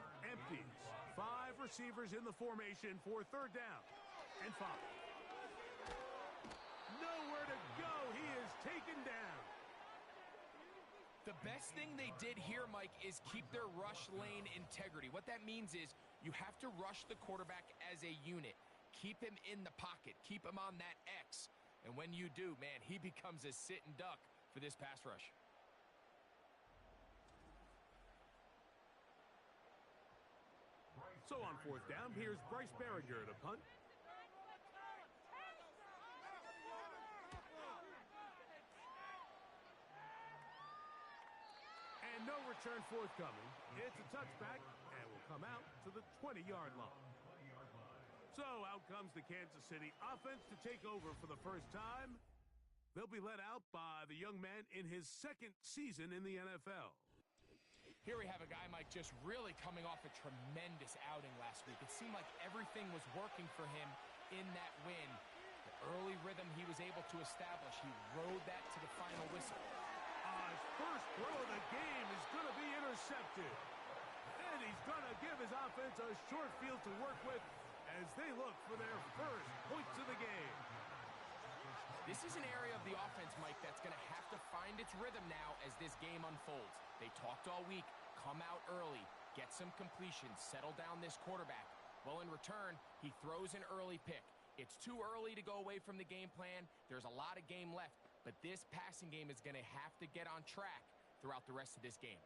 backfield empties. 5 receivers in the formation for 3rd down and 5. Nowhere to go. He is taken down. The best thing they did here, Mike, is keep their rush lane integrity. What that means is you have to rush the quarterback as a unit. Keep him in the pocket. Keep him on that X. And when you do, man, he becomes a sitting duck for this pass rush. So on 4th down, here's Bryce Berringer to punt. And no return forthcoming. It's a touchback and will come out to the 20-yard line. So out comes the Kansas City offense to take over for the first time. They'll be led out by the young man in his 2nd season in the NFL. Here we have a guy, Mike, just really coming off a tremendous outing last week. It seemed like everything was working for him in that win. The early rhythm he was able to establish, he rode that to the final whistle. His first throw of the game is going to be intercepted. And he's going to give his offense a short field to work with as they look for their first points of the game. This is an area of the offense, Mike, that's going to have to find its rhythm now as this game unfolds. They talked all week, come out early, get some completions, settle down this quarterback. Well, in return, he throws an early pick. It's too early to go away from the game plan. There's a lot of game left, but this passing game is going to have to get on track throughout the rest of this game.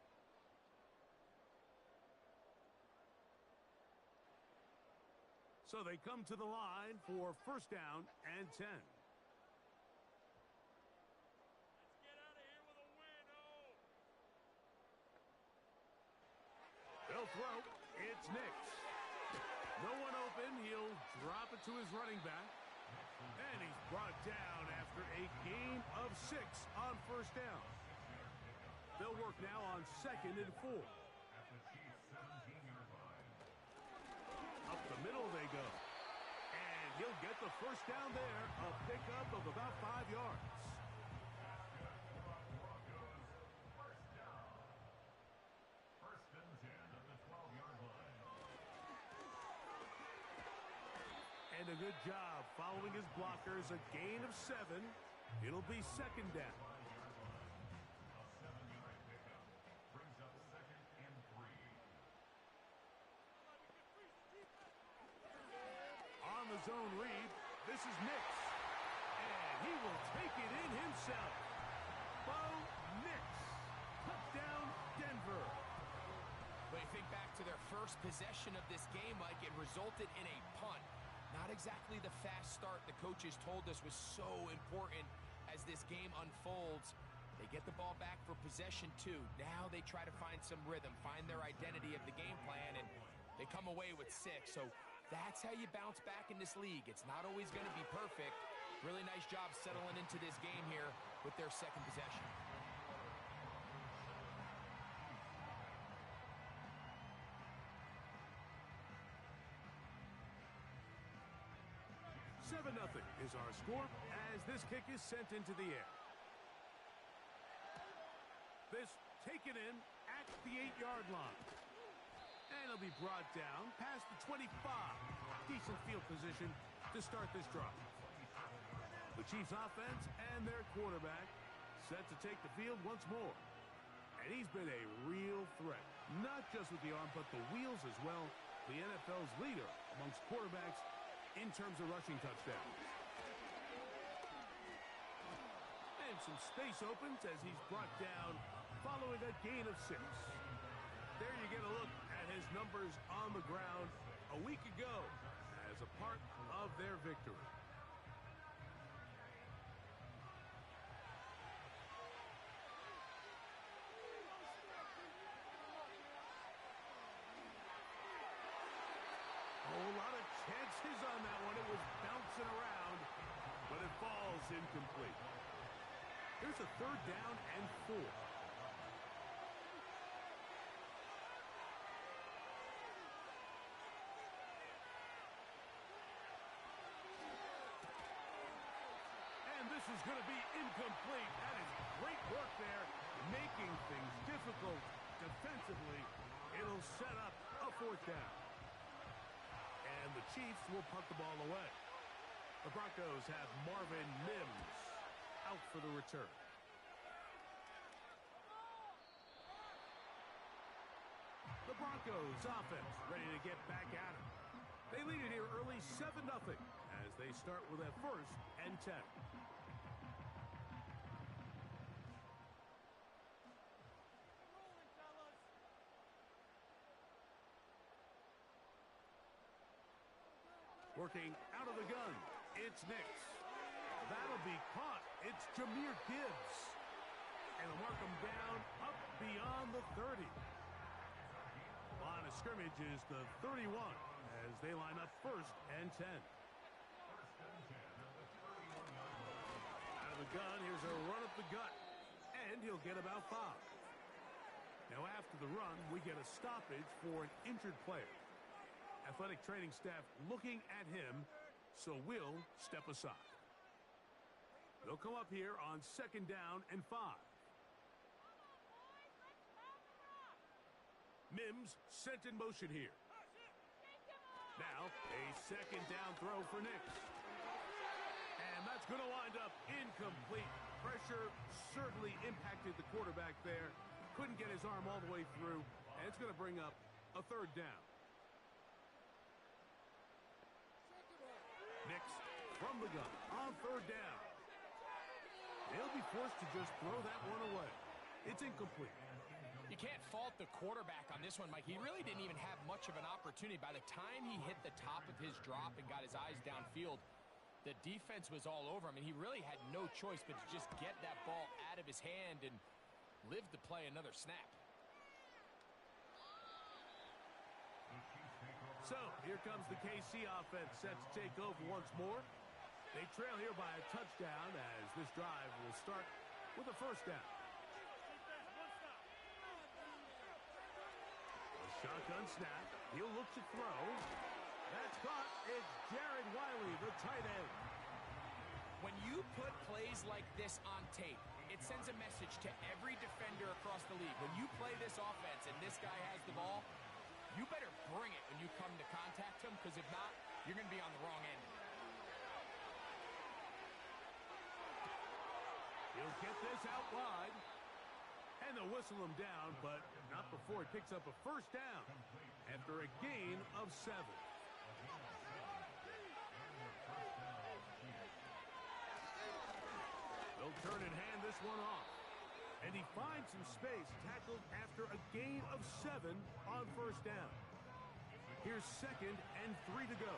So they come to the line for 1st down and 10. They'll throw. It's Nix. No one open. He'll drop it to his running back. And he's brought down after a gain of 6 on 1st down. They'll work now on 2nd and 4. Up the middle they go. And he'll get the 1st down there. A pickup of about 5 yards. And a good job following his blockers. A gain of 7. It'll be 2nd down. On the zone read, this is Nix. And he will take it in himself. Bo Nix. Touchdown, Denver. But you think back to their first possession of this game, Mike, it resulted in a punt. Not exactly the fast start the coaches told us was so important as this game unfolds. They get the ball back for possession 2. Now they try to find some rhythm, find their identity of the game plan, and they come away with 6. So that's how you bounce back in this league. It's not always going to be perfect. Really nice job settling into this game here with their 2nd possession. Nothing is our score as this kick is sent into the air. This taken in at the 8-yard line. And it'll be brought down past the 25. Decent field position to start this drive. The Chiefs offense and their quarterback set to take the field once more. And he's been a real threat, not just with the arm, but the wheels as well. The NFL's leader amongst quarterbacks in terms of rushing touchdowns. And some space opens as he's brought down following a gain of 6. There you get a look at his numbers on the ground a week ago as a part of their victory. A lot of chances on that one. It was bouncing around, but it falls incomplete. Here's a 3rd down and 4. And this is going to be incomplete. That is great work there, making things difficult defensively. It'll set up a fourth down. And the Chiefs will punt the ball away. The Broncos have Marvin Mims out for the return. The Broncos offense ready to get back at it. They lead it here early 7-0 as they start with a 1st and 10. Working out of the gun, it's Nix. That'll be caught. It's Jahmyr Gibbs. And they'll mark him down up beyond the 30. Line of scrimmage is the 31 as they line up 1st and 10. Out of the gun, here's a run up the gut. And he'll get about 5. Now after the run, we get a stoppage for an injured player. Athletic training staff looking at him, so we'll step aside. They'll come up here on 2nd down and 5. Mims sent in motion here. Now, a 2nd down throw for Nix. And that's going to wind up incomplete. Pressure certainly impacted the quarterback there. Couldn't get his arm all the way through. And it's going to bring up a 3rd down. Nix from the gun on 3rd down. They'll be forced to just throw that one away. It's incomplete. You can't fault the quarterback on this one, Mike. He really didn't even have much of an opportunity. By the time he hit the top of his drop and got his eyes downfield, the defense was all over him, and he really had no choice but to just get that ball out of his hand and live to play another snap. So, here comes the KC offense set to take over once more. They trail here by a touchdown as this drive will start with a 1st down. A shotgun snap. He'll look to throw. That's caught. It's Jared Wiley, the tight end. When you put plays like this on tape, it sends a message to every defender across the league. When you play this offense and this guy has the ball, you better bring it when you come to contact him, because if not, you're going to be on the wrong end. He'll get this out wide. And they'll whistle him down, but not before he picks up a 1st down after a gain of 7. They'll turn and hand this one off. And he finds some space, tackled after a gain of 7 on 1st down. Here's 2nd and 3 to go.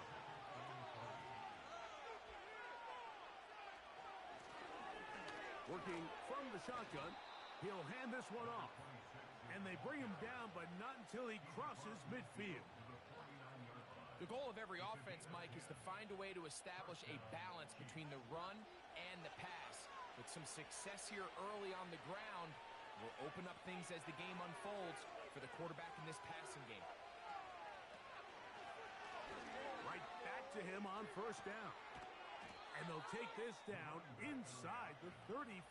Working from the shotgun, he'll hand this one off. And they bring him down, but not until he crosses midfield. The goal of every offense, Mike, is to find a way to establish a balance between the run and the pass. With some success here early on the ground, will open up things as the game unfolds for the quarterback in this passing game. Right back to him on 1st down. And they'll take this down inside the 35.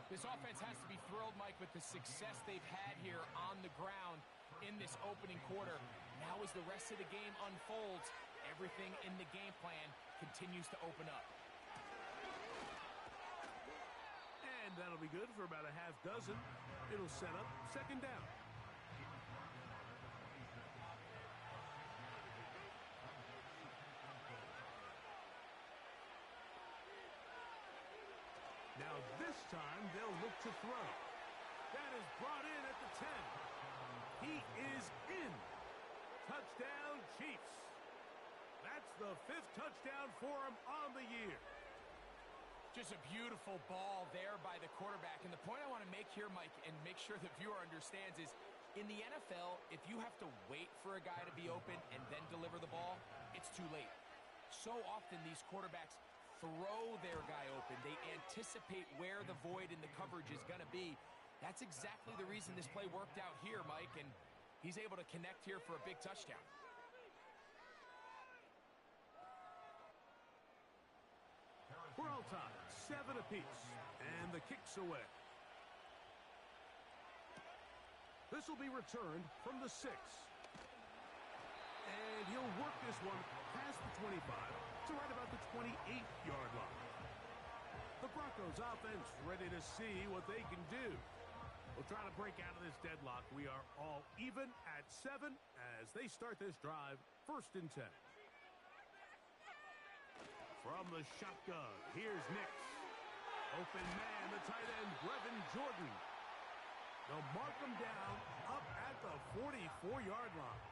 This offense has to be thrilled, Mike, with the success they've had here on the ground in this opening quarter. Now as the rest of the game unfolds, everything in the game plan continues to open up. And that'll be good for about a half dozen. It'll set up 2nd down. Now this time they'll look to throw. That is brought in at the 10. He is in. Touchdown, Chiefs. That's the 5th touchdown for him on the year. Just a beautiful ball there by the quarterback. And the point I want to make here, Mike, and make sure the viewer understands is, in the NFL, if you have to wait for a guy to be open and then deliver the ball, it's too late. So often these quarterbacks throw their guy open. They anticipate where the void in the coverage is going to be. That's exactly the reason this play worked out here, Mike, and he's able to connect here for a big touchdown. We're all tied, 7 apiece, and the kick's away. The This will be returned from the 6. And he'll work this one past the 25 to right about the 28-yard line. The Broncos offense ready to see what they can do. We'll try to break out of this deadlock. We are all even at 7 as they start this drive, 1st and 10. From the shotgun, here's Nix. Open man, the tight end, Brevin Jordan. They'll mark him down up at the 44-yard line.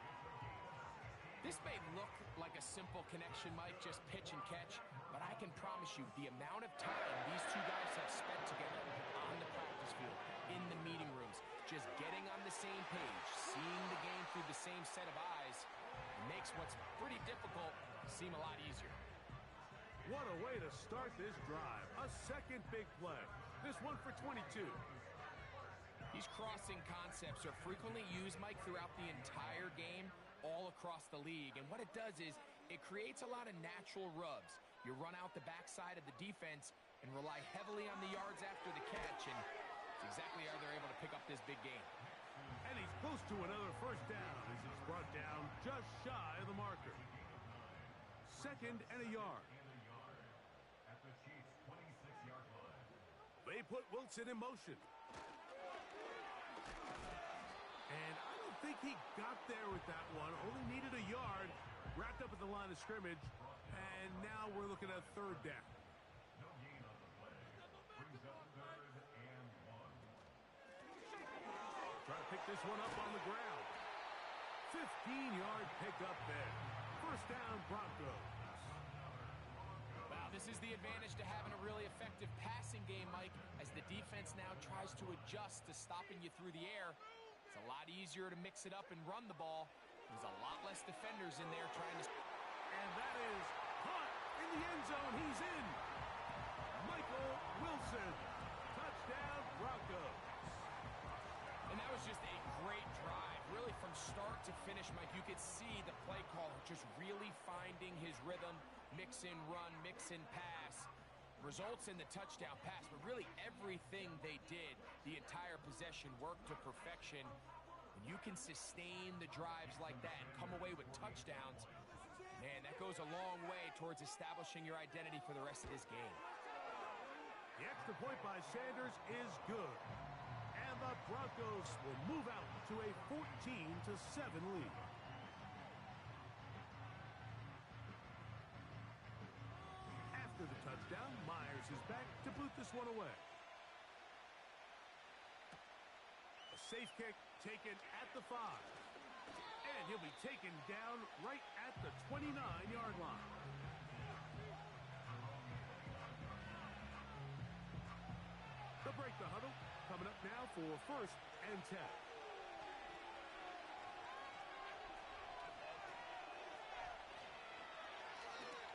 This may look like a simple connection, Mike, just pitch and catch, but I can promise you the amount of time these two guys have spent together on the practice field, in the meeting rooms, just getting on the same page, seeing the game through the same set of eyes, makes what's pretty difficult seem a lot easier. What a way to start this drive. A second big play. This one for 22. These crossing concepts are frequently used, Mike, throughout the entire game, all across the league. And what it does is it creates a lot of natural rubs. You run out the backside of the defense and rely heavily on the yards after the catch, and it's exactly how they're able to pick up this big game. And he's close to another first down as he's brought down just shy of the marker. 2nd and a yard. At the Chiefs' 26-yard line. They put Wilson in motion. And I don't think he got there with that one. Only needed a yard. Wrapped up at the line of scrimmage. And now we're looking at 3rd down. No gain on the play. Brings up 3rd and 1. Try to pick this one up on the ground. 15-yard pickup there. 1st down, Broncos. Wow, this is the advantage to having a really effective passing game, Mike, as the defense now tries to adjust to stopping you through the air. It's a lot easier to mix it up and run the ball. There's a lot less defenders in there trying to... And that is caught in the end zone. He's in. Michael Wilson. Touchdown, Broncos. And that was just a great drive. Really from start to finish, Mike, you could see the play caller just really finding his rhythm. Mix in run, mix in pass. Results in the touchdown pass, but really everything they did, the entire possession worked to perfection. When you can sustain the drives like that and come away with touchdowns, man, that goes a long way towards establishing your identity for the rest of this game. The extra point by Sanders is good. And the Broncos will move out to a 14-7 lead. After the touchdown, Myers is back to boot this one away. A safe kick taken at the 5. And he'll be taken down right at the 29-yard line. They'll break the huddle. Coming up now for 1st and 10.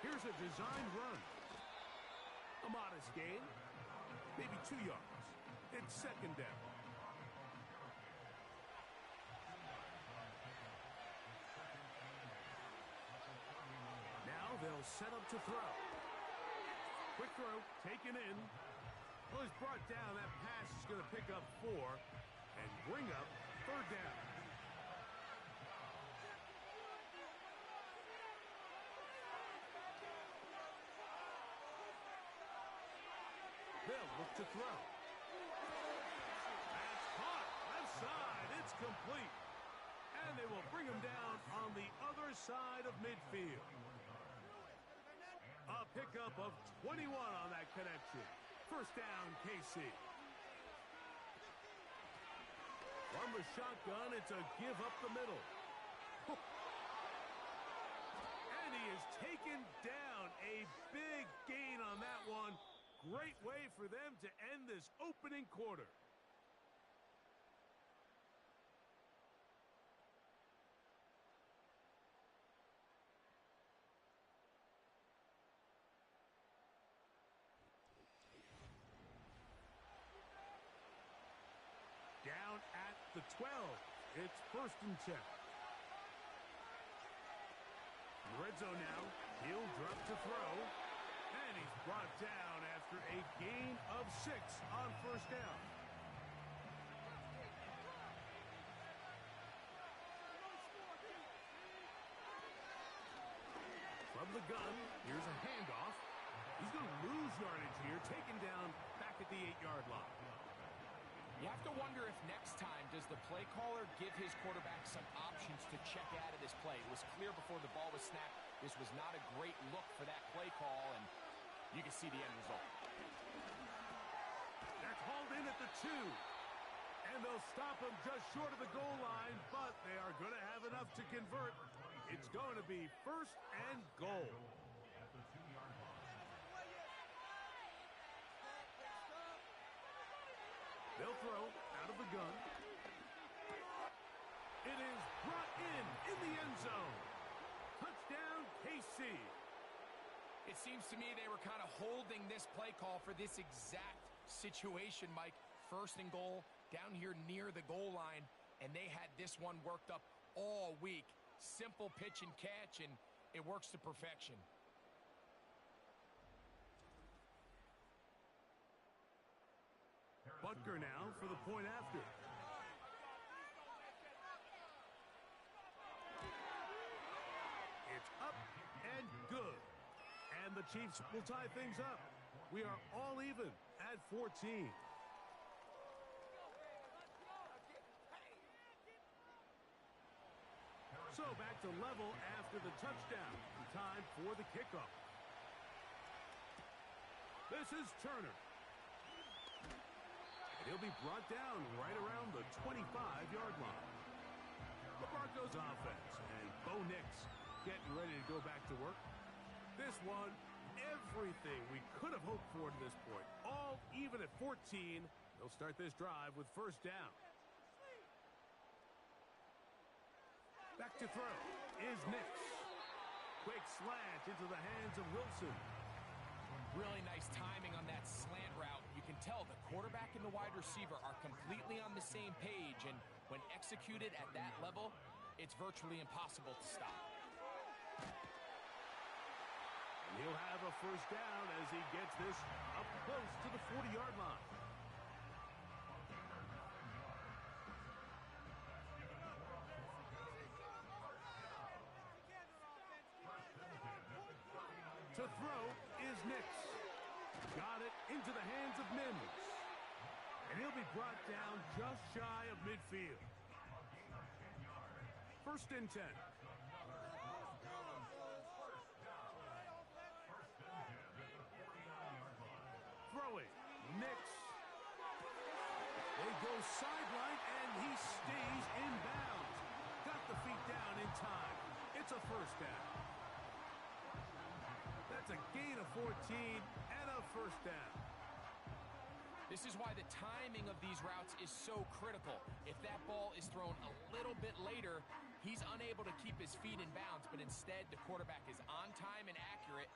Here's a designed run. A modest gain, maybe 2 yards. It's 2nd down. Now they'll set up to throw. Quick throw, taken in. Well, he's brought down. That pass is going to pick up 4 and bring up 3rd down. They'll look to throw. That's caught. Left side. It's complete. And they will bring him down on the other side of midfield. A pickup of 21 on that connection. 1st down, KC. From the shotgun, it's a give up the middle. And he is taken down. A big gain on that one. Great way for them to end this opening quarter. Down at the 12. It's 1st and 10. In the red zone now. He'll drop to throw. And he's brought down after a gain of 6 on 1st down. the gun. Here's a handoff. He's going to lose yardage here, taken down back at the 8-yard line. You have to wonder if next time, does the play caller give his quarterback some options to check out of this play? It was clear before the ball was snapped, this was not a great look for that play call, and you can see the end result. That's hauled in at the 2. And they'll stop him just short of the goal line, but they are going to have enough to convert. It's going to be 1st and goal. At the 2-yard line. They'll throw out of the gun. It is brought in the end zone. Touchdown, KC. It seems to me they were kind of holding this play call for this exact situation, Mike. 1st and goal, down here near the goal line, and they had this one worked up all week. Simple pitch and catch, and it works to perfection. Butker now for the point after. It's up and good. And the Chiefs will tie things up. We are all even at 14. So back to level after the touchdown. Time for the kickoff. This is Turner. He'll be brought down right around the 25-yard line. The Broncos offense and Bo Nix getting ready to go back to work. This one, everything we could have hoped for to this point. All even at 14. They'll start this drive with 1st down. Back to throw is Nix. Quick slant into the hands of Wilson. Really nice timing on that slant route. You can tell the quarterback and the wide receiver are completely on the same page, and when executed at that level, it's virtually impossible to stop. And he'll have a 1st down as he gets this up close to the 40-yard line. To throw is Nix. Got it into the hands of Mims. And he'll be brought down just shy of midfield. 1st and 10. Throwing. Nix. They go sideline, and he stays in bounds. Got the feet down in time. It's a 1st down. That's a gain of 14 and a 1st down. This is why the timing of these routes is so critical. If that ball is thrown a little bit later, he's unable to keep his feet in bounds, but instead the quarterback is on time and accurate,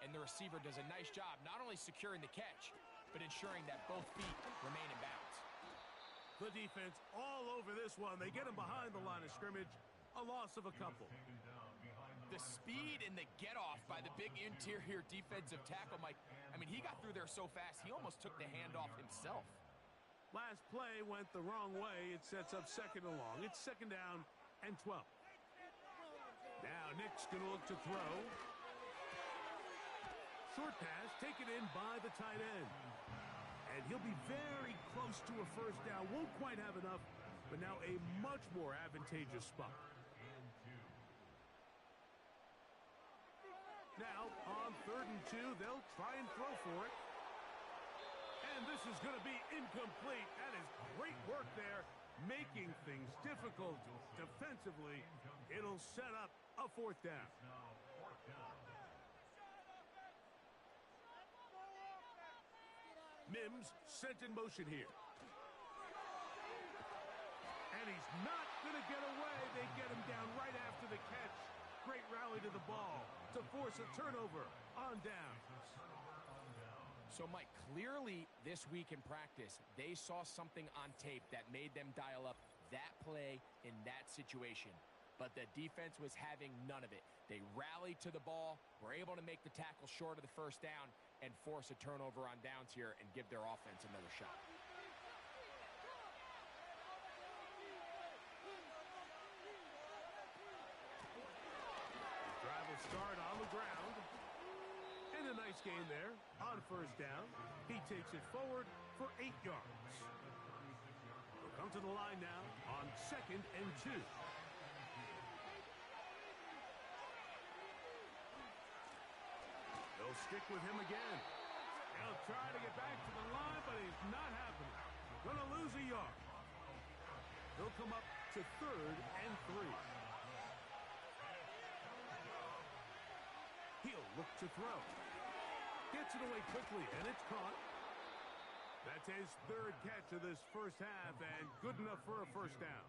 and the receiver does a nice job not only securing the catch, but ensuring that both feet remain in bounds. The defense all over this one. They get him behind the line of scrimmage. A loss of a couple. The speed and the get-off by the big interior defensive tackle, Mike. I mean, he got through there so fast, he almost took the handoff himself. Last play went the wrong way. It sets up 2nd and long. It's 2nd down and 12. Now Nick's going to look to throw. Short pass taken in by the tight end. And he'll be very close to a 1st down. Won't quite have enough, but now a much more advantageous spot. Now, on 3rd and 2, they'll try and throw for it. And this is going to be incomplete. That is great work there, making things difficult defensively. It'll set up a 4th down. Mims sent in motion here. And he's not going to get away. They get him down right after the catch. Great rally to the ball to force a turnover on down. So, Mike, clearly this week in practice, they saw something on tape that made them dial up that play in that situation. But the defense was having none of it. They rallied to the ball, were able to make the tackle short of the 1st down, and force a turnover on downs here and give their offense another shot. Drive will start on the ground. nice gain there on first down. He takes it forward for 8 yards. He'll come to the line now on 2nd and 2. They'll stick with him again. He'll try to get back to the line, but he's not happening. Gonna lose a yard. He'll come up to 3rd and 3. He'll look to throw. Gets it away quickly, and it's caught. That's his 3rd catch of this first half, and good enough for a first down.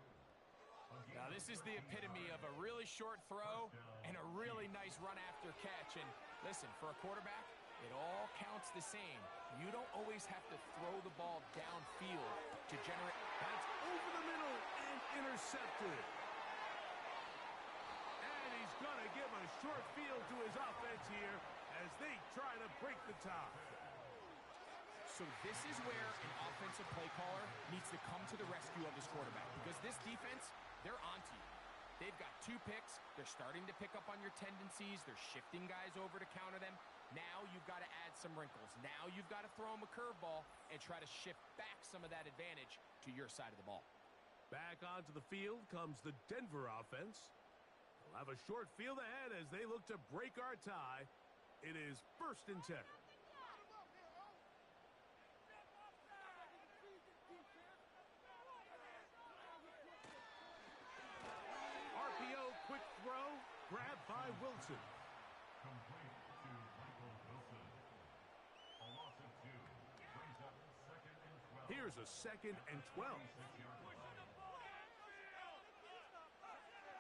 Now, this is the epitome of a really short throw and a really nice run after catch. And listen, for a quarterback, it all counts the same. You don't always have to throw the ball downfield to generate. That's over the middle and intercepted. And he's going to give a short field to his offense here as they try to break the tie. So this is where an offensive play caller needs to come to the rescue of his quarterback, because this defense, they're onto you. They've got 2 picks. They're starting to pick up on your tendencies. They're shifting guys over to counter them. Now you've got to add some wrinkles. Now you've got to throw them a curveball and try to shift back some of that advantage to your side of the ball. Back onto the field comes the Denver offense. They'll have a short field ahead as they look to break our tie. It is 1st and 10. RPO, quick throw, grabbed by Wilson. Complete to Michael Wilson. A loss of 2. Brings up 2nd and 12. Here's a 2nd and 12.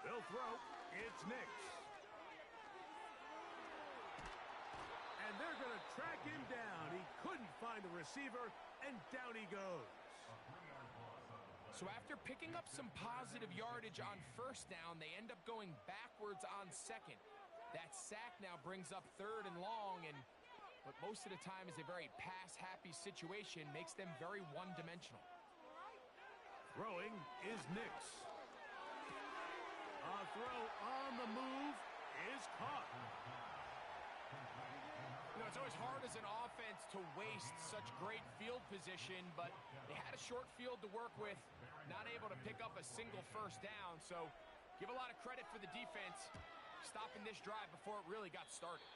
They'll throw. It's Nix. And they're going to track him down. He couldn't find a receiver, and down he goes. So after picking up some positive yardage on first down, they end up going backwards on 2nd. That sack now brings up 3rd and long, and what most of the time is a very pass-happy situation makes them very one-dimensional. Throwing is Nix. A throw on the move is caught. You know, it's always hard as an offense to waste such great field position, but they had a short field to work with, not able to pick up a single first down. So give a lot of credit for the defense stopping this drive before it really got started.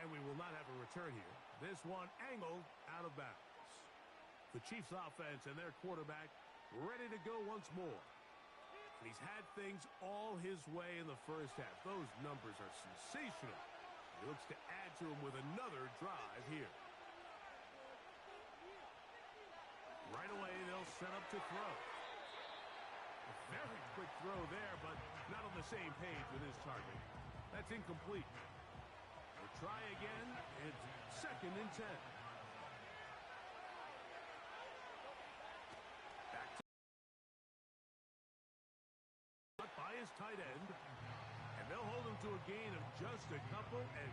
And we will not have a return here. This one angled out of bounds. The Chiefs offense and their quarterback ready to go once more. And he's had things all his way in the first half. Those numbers are sensational. He looks to add to him with another drive here. Right away, they'll set up to throw. A very quick throw there, but not on the same page with his target. That's incomplete. They'll try again. It's 2nd and 10. Back to by his tight end. And they'll hold him to a gain of just a couple. And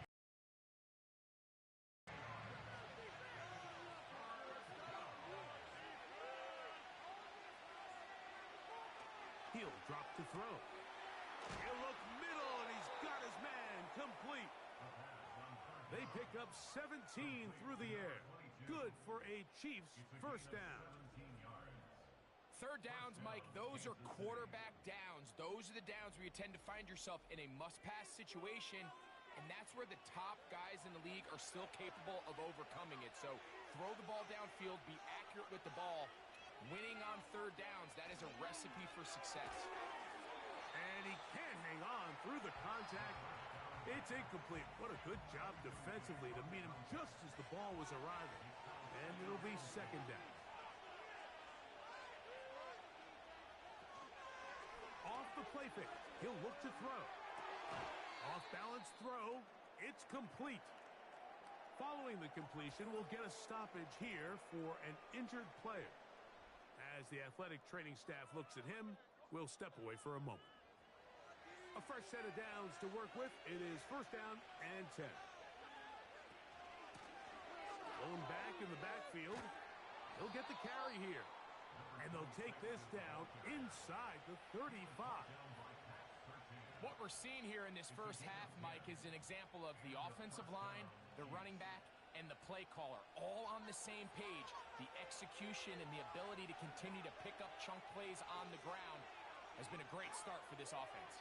he'll drop to throw. He'll look middle, and he's got his man complete. They pick up 17 through the air. Good for a Chiefs first down. 3rd downs, Mike, those are quarterback downs. Those are the downs where you tend to find yourself in a must-pass situation, and that's where the top guys in the league are still capable of overcoming it. So throw the ball downfield, be accurate with the ball. Winning on 3rd downs, that is a recipe for success. And he can't hang on through the contact. It's incomplete. What a good job defensively to meet him just as the ball was arriving. And it'll be 2nd down. Off the play fake. He'll look to throw. Off balance throw. It's complete. Following the completion, we'll get a stoppage here for an injured player. As the athletic training staff looks at him, we'll step away for a moment. A fresh set of downs to work with. It is 1st down and 10. Thrown back in the backfield. He'll get the carry here. And they'll take this down inside the 35. What we're seeing here in this first half, Mike, is an example of the offensive line, the running back, and the play caller all on the same page. The execution and the ability to continue to pick up chunk plays on the ground has been a great start for this offense.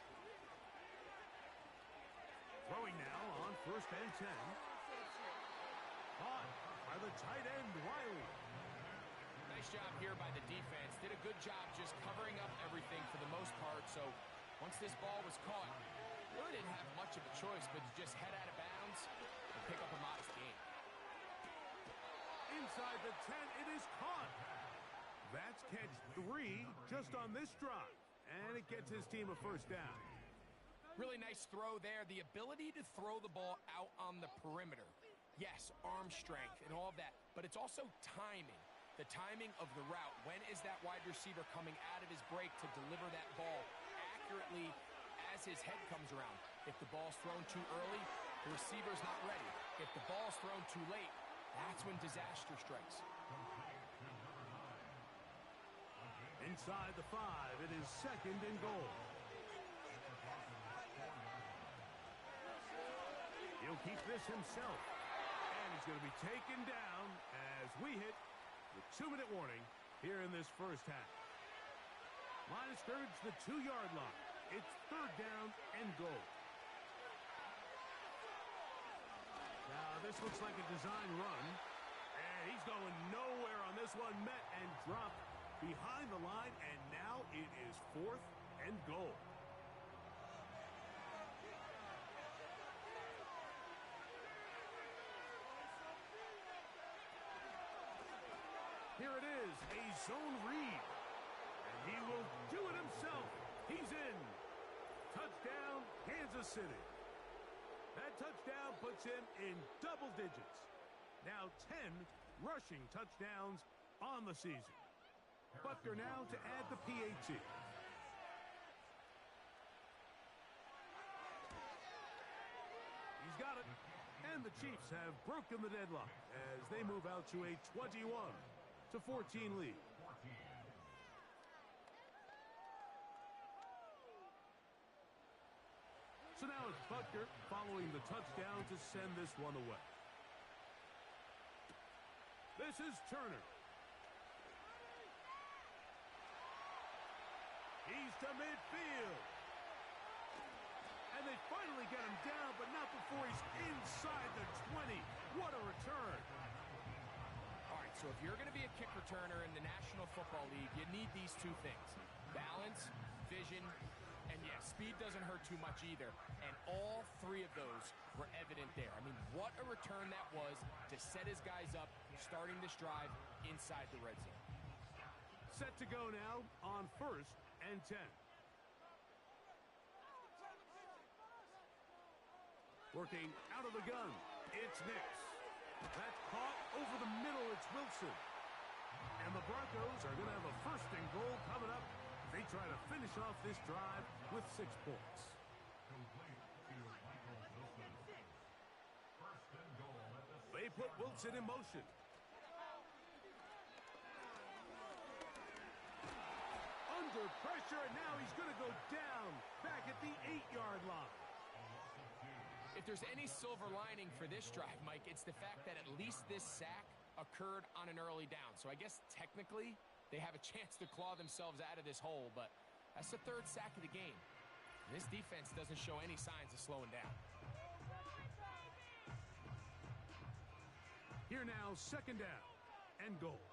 Throwing now on 1st and 10. Caught by the tight end, Wiley. Nice job here by the defense. Did a good job just covering up everything for the most part. So once this ball was caught, really didn't have much of a choice but to just head out of bounds and pick up a modest gain. Inside the 10, it is caught. That's catch 3 just on this drive. And it gets his team a first down. Really nice throw there. The ability to throw the ball out on the perimeter. Yes, arm strength and all of that, but it's also timing. The timing of the route. When is that wide receiver coming out of his break to deliver that ball accurately as his head comes around? If the ball's thrown too early, the receiver's not ready. If the ball's thrown too late, that's when disaster strikes. Inside the 5, it is 2nd and goal. He'll keep this himself. And he's going to be taken down as we hit the 2-minute warning here in this first half. Line of scrimmage, the 2-yard line. It's 3rd down and goal. Now, this looks like a design run. And he's going nowhere on this one. Met and dropped behind the line. And now it is 4th and goal. Here it is, a zone read. And he will do it himself. He's in. Touchdown, Kansas City. That touchdown puts him in double digits. Now 10 rushing touchdowns on the season. Butker now to add the PAT. He's got it. And the Chiefs have broken the deadlock as they move out to a 21-14 lead. So now it's Butker following the touchdown to send this one away. This is Turner. He's to midfield. And they finally get him down, but not before he's inside the 20. What a return. All right, so if you're going to be a kick returner in the National Football League, you need these two things. Balance, vision, and yes, speed doesn't hurt too much either. And all three of those were evident there. I mean, what a return that was to set his guys up, starting this drive inside the red zone. Set to go now on 1st and 10. Working out of the gun, it's Nix. That's caught over the middle, it's Wilson. And the Broncos are going to have a 1st and goal coming up. They try to finish off this drive with 6 points. They put Wilson in motion. Under pressure, and now he's going to go down back at the 8-yard line. If there's any silver lining for this drive, Mike, it's the fact that at least this sack occurred on an early down. So I guess technically they have a chance to claw themselves out of this hole, but that's the 3rd sack of the game. And this defense doesn't show any signs of slowing down. Here now, 2nd down and goal.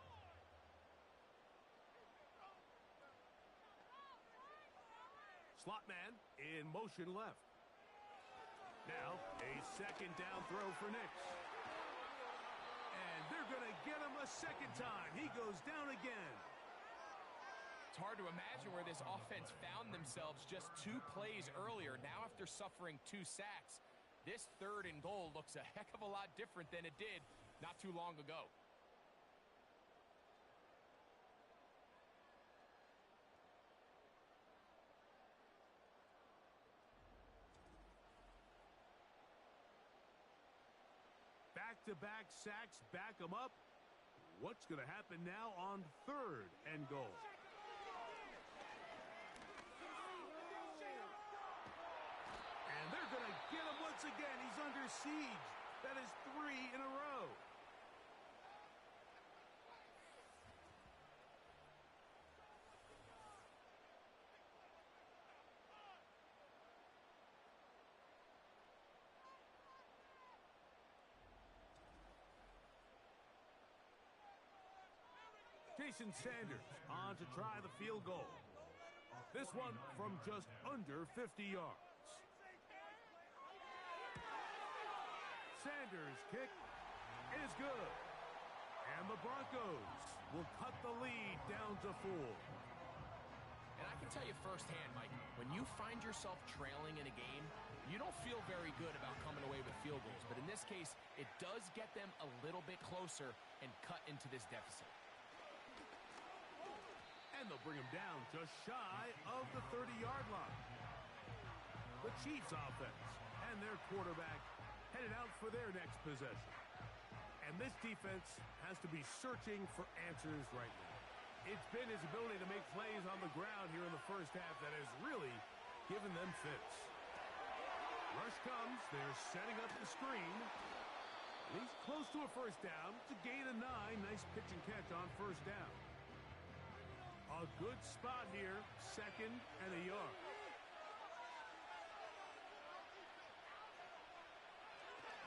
Slot man in motion left. Now, a 2nd down throw for Nix. And they're going to get him a 2nd time. He goes down again. It's hard to imagine where this offense found themselves just 2 plays earlier. Now after suffering 2 sacks, this 3rd and goal looks a heck of a lot different than it did not too long ago. Back-to-back sacks back them up. What's going to happen now on 3rd and goal? Once again, he's under siege. That is 3 in a row. Jason Sanders on to try the field goal. This one from just under 50 yards. Sanders' kick is good. And the Broncos will cut the lead down to 4. And I can tell you firsthand, Mike, when you find yourself trailing in a game, you don't feel very good about coming away with field goals. But in this case, it does get them a little bit closer and cut into this deficit. And they'll bring him down just shy of the 30-yard line. The Chiefs offense and their quarterback headed out for their next possession. And this defense has to be searching for answers right now. It's been his ability to make plays on the ground here in the first half that has really given them fits. Rush comes. They're setting up the screen. He's close to a first down. It's a gain of 9. Nice pitch and catch on first down. A good spot here, 2nd and a yard.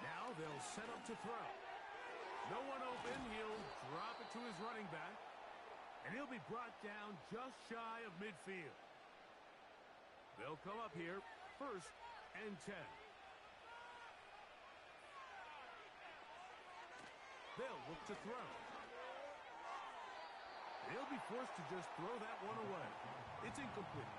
Now they'll set up to throw. No one open. He'll drop it to his running back. And he'll be brought down just shy of midfield. They'll come up here, 1st and 10. They'll look to throw. He'll be forced to just throw that one away. It's incomplete.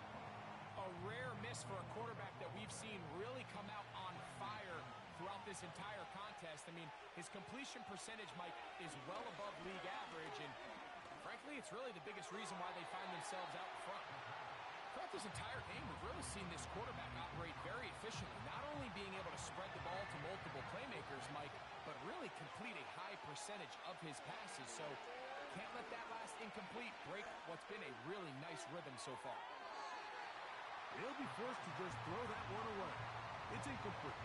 A rare miss for a quarterback that we've seen really come out on fire throughout this entire contest. I mean, his completion percentage, Mike, is well above league average, and frankly, it's really the biggest reason why they find themselves out front. Throughout this entire game, we've really seen this quarterback operate very efficiently, not only being able to spread the ball to multiple playmakers, Mike, but really complete a high percentage of his passes. So can't let that last incomplete break what's been a really nice rhythm so far. He'll be forced to just throw that one away. It's incomplete.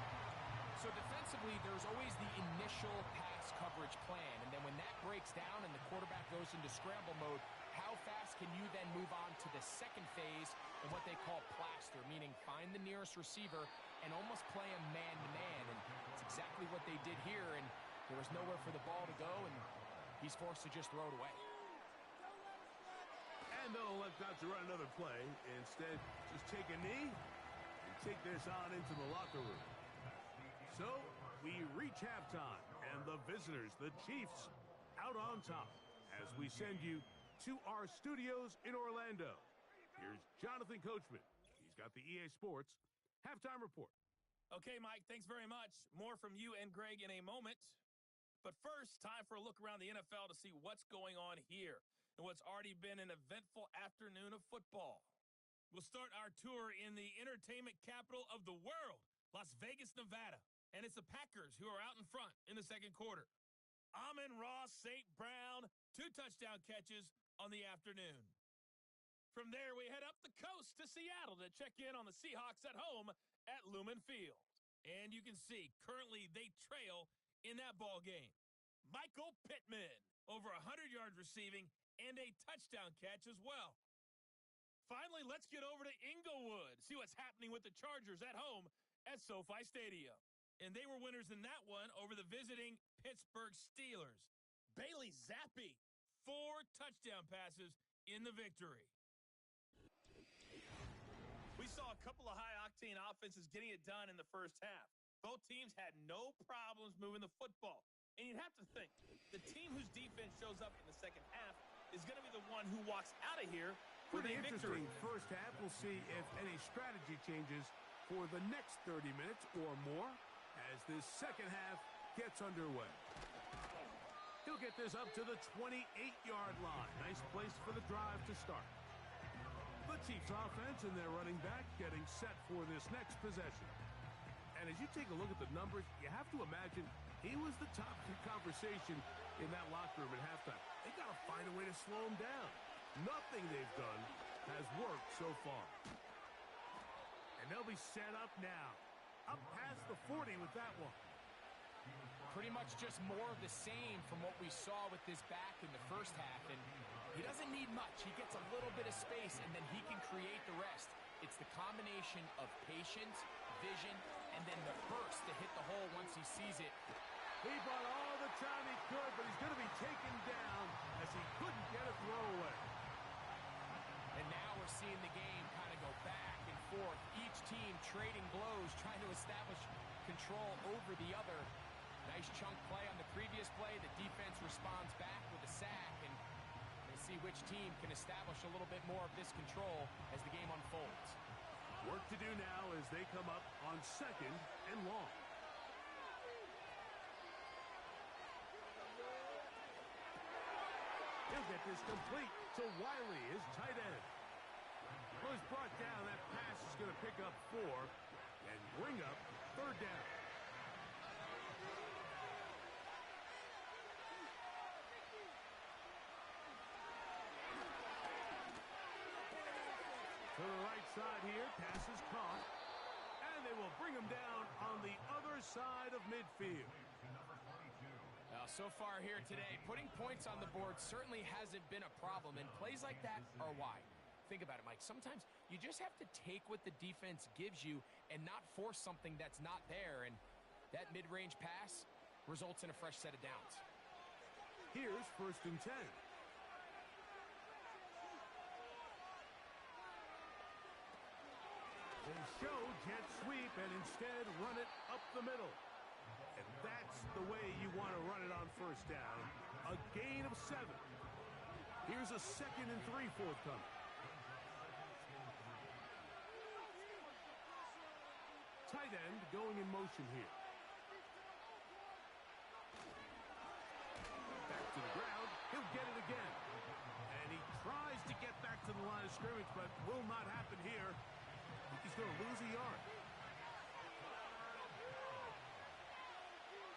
So defensively, there's always the initial pass coverage plan, and then when that breaks down and the quarterback goes into scramble mode, how fast can you then move on to the second phase and what they call plaster, meaning find the nearest receiver and almost play him man-to-man, and it's exactly what they did here, and there was nowhere for the ball to go, and he's forced to just throw it away. And they'll elect not to run another play. Instead, just take a knee and take this on into the locker room. So, we reach halftime, and the visitors, the Chiefs, out on top as we send you to our studios in Orlando. Here's Jonathan Coachman. He's got the EA Sports halftime report. Okay, Mike, thanks very much. More from you and Greg in a moment. But first, time for a look around the NFL to see what's going on here and what's already been an eventful afternoon of football. We'll start our tour in the entertainment capital of the world, Las Vegas, Nevada. And it's the Packers who are out in front in the second quarter. Amon-Ra St. Brown, 2 touchdown catches on the afternoon. From there, we head up the coast to Seattle to check in on the Seahawks at home at Lumen Field. And you can see, currently they trail in that ball game. Michael Pittman, over 100 yards receiving and a touchdown catch as well. Finally, let's get over to Inglewood, see what's happening with the Chargers at home at SoFi Stadium. And they were winners in that one over the visiting Pittsburgh Steelers. Bailey Zappi, 4 touchdown passes in the victory. We saw a couple of high-octane offenses getting it done in the first half. Both teams had no problems moving the football. And you'd have to think, the team whose defense shows up in the second half is going to be the one who walks out of here with a victory. First half. We'll see if any strategy changes for the next 30 minutes or more as this second half gets underway. He'll get this up to the 28-yard line. Nice place for the drive to start. The Chiefs offense and their running back getting set for this next possession. And as you take a look at the numbers, you have to imagine he was the top conversation in that locker room at halftime. They got to find a way to slow him down. Nothing they've done has worked so far. And they'll be set up now. up past the 40 with that one. Pretty much just more of the same from what we saw with this back in the first half. And he doesn't need much. He gets a little bit of space, and then he can create the rest. It's the combination of patience, vision, and then the burst to hit the hole once he sees it. He bought all the time he could, but he's going to be taken down as he couldn't get a throw away. And now we're seeing the game kind of go back and forth. Each team trading blows, trying to establish control over the other. Nice chunk play on the previous play. The defense responds back with a sack, and we'll see which team can establish a little bit more of this control as the game unfolds. Work to do now as they come up on 2nd and long. He'll get this complete to Wiley, his tight end. Well, he's brought down. That pass is going to pick up 4 and bring up 3rd down. To the right side here, pass is caught. And they will bring him down on the other side of midfield. So far here today, putting points on the board certainly hasn't been a problem, and plays like that are why. Think about it, Mike. Sometimes you just have to take what the defense gives you and not force something that's not there, and that mid-range pass results in a fresh set of downs. Here's 1st and 10. They show jet sweep and instead run it up the middle. And that's the way you want to run it on 1st down. A gain of 7. Here's a 2nd and 3 forthcoming. Tight end going in motion here. Back to the ground. He'll get it again. And he tries to get back to the line of scrimmage, but will not happen here. He's going to lose a yard.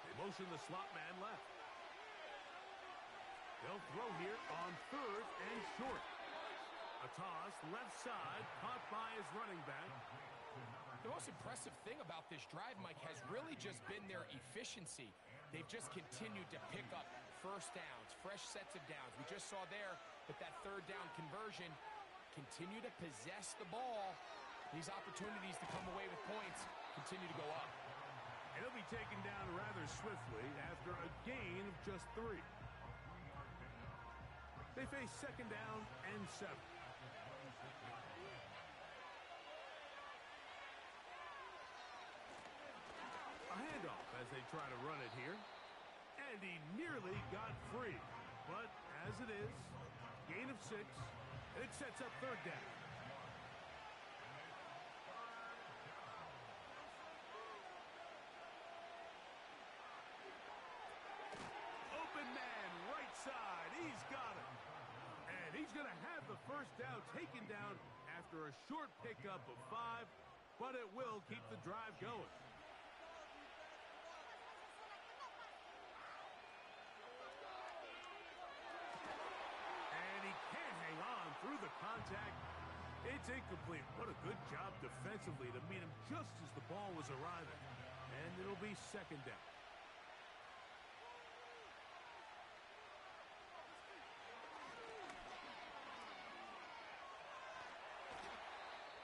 They motion the slot man left. They'll throw here on 3rd and short. A toss left side, caught by his running back. The most impressive thing about this drive, Mike, has really just been their efficiency. They've just continued to pick up 1st downs, fresh sets of downs. We just saw there with that 3rd down conversion, continue to possess the ball. These opportunities to come away with points continue to go up. And he'll be taken down rather swiftly after a gain of just 3. They face 2nd down and 7. A handoff as they try to run it here. And he nearly got free. But as it is, gain of 6. And it sets up 3rd down. He's got it. And he's going to have the 1st down taken down after a short pickup of 5, but it will keep the drive going. And he can't hang on through the contact. It's incomplete. What a good job defensively to meet him just as the ball was arriving. And it'll be 2nd down.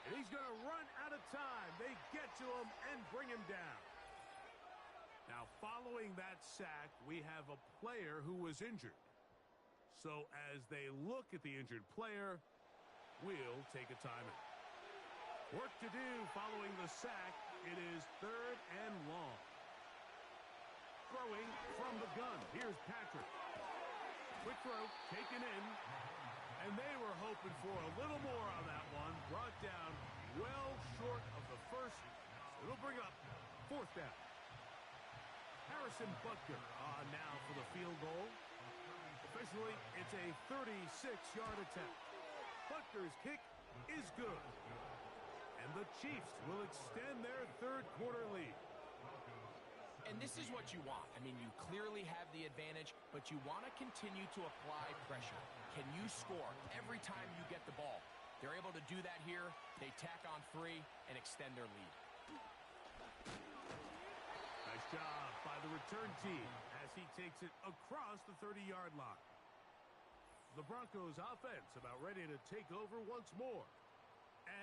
And he's going to run out of time. They get to him and bring him down. Now, following that sack, we have a player who was injured. So as they look at the injured player, we'll take a timeout. Work to do following the sack. It is 3rd and long. Throwing from the gun. Here's Patrick. Quick throw, taken in. And they were hoping for a little more on that one. Brought down well short of the 1st. It'll bring up 4th down. Harrison Butker on now for the field goal. Officially, it's a 36-yard attempt. Butker's kick is good. And the Chiefs will extend their 3rd quarter lead. And this is what you want. I mean, you clearly have the advantage, but you want to continue to apply pressure. Can you score every time you get the ball? They're able to do that here. They tack on 3 and extend their lead. Nice job by the return team as he takes it across the 30-yard line. The Broncos offense about ready to take over once more.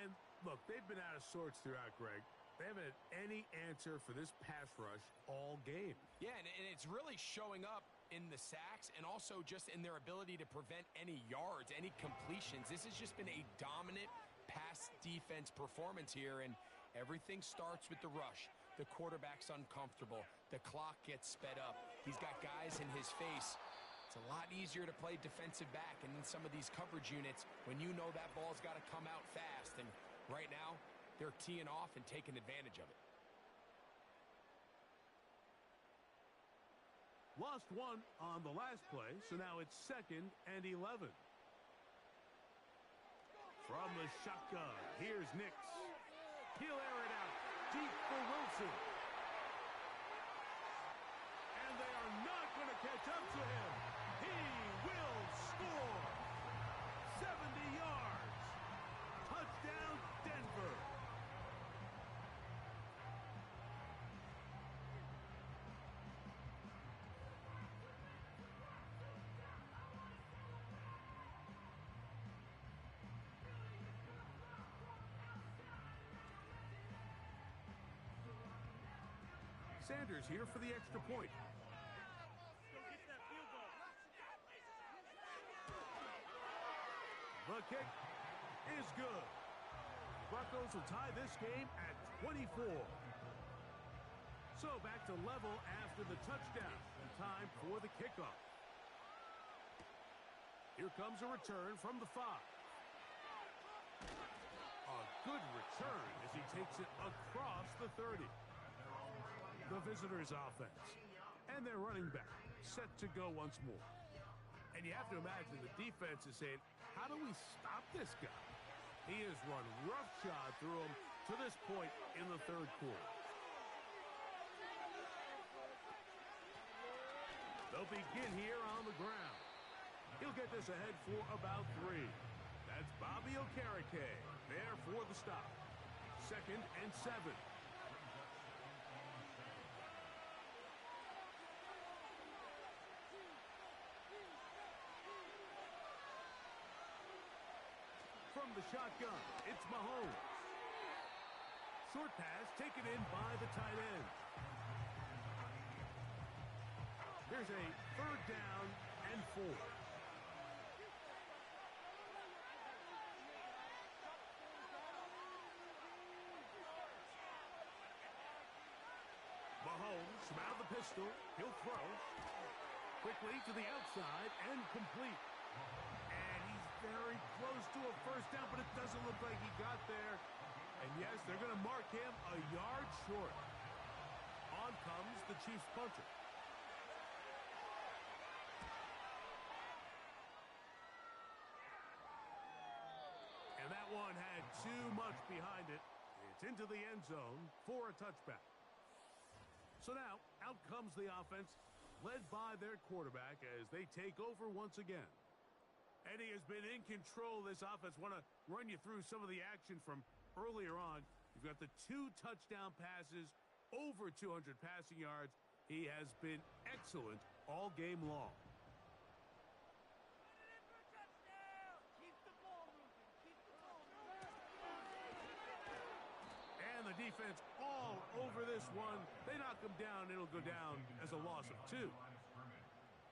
And look, they've been out of sorts throughout, Greg. They haven't had any answer for this pass rush all game. Yeah, and it's really showing up in the sacks and also just in their ability to prevent any yards, any completions. This has just been a dominant pass defense performance here, and everything starts with the rush. The quarterback's uncomfortable. The clock gets sped up. He's got guys in his face. It's a lot easier to play defensive back and in some of these coverage units when you know that ball's got to come out fast. And right now, they're teeing off and taking advantage of it. Lost one on the last play, so now it's 2nd and 11. From the shotgun, here's Nix. He'll air it out deep for Wilson. And they are not going to catch up to him. He will score. 70 yards. Touchdown, Denver. Sanders here for the extra point. The kick is good. Broncos will tie this game at 24. So back to level after the touchdown. And time for the kickoff. Here comes a return from the 5. A good return as he takes it across the 30. The visitors' offense and their running back set to go once more. And you have to imagine the defense is saying, how do we stop this guy? He has run roughshod through him to this point in the 3rd quarter. They'll begin here on the ground. He'll get this ahead for about 3. That's Bobby Okereke there for the stop. 2nd and 7. From the shotgun, it's Mahomes. Short pass taken in by the tight end. There's a 3rd down and 4. Mahomes from out of the pistol. He'll throw. Quickly to the outside and complete. And he's very close to a 1st down, but it doesn't look like he got there. And yes, they're going to mark him a yard short. On comes the Chiefs punter. And that one had too much behind it. It's into the end zone for a touchback. So now, out comes the offense, led by their quarterback as they take over once again. And he has been in control of this offense. Want to run you through some of the action from earlier on. You've got the 2 touchdown passes, over 200 passing yards. He has been excellent all game long. And the defense all over this one. They knock him down. It'll go down as a loss of 2.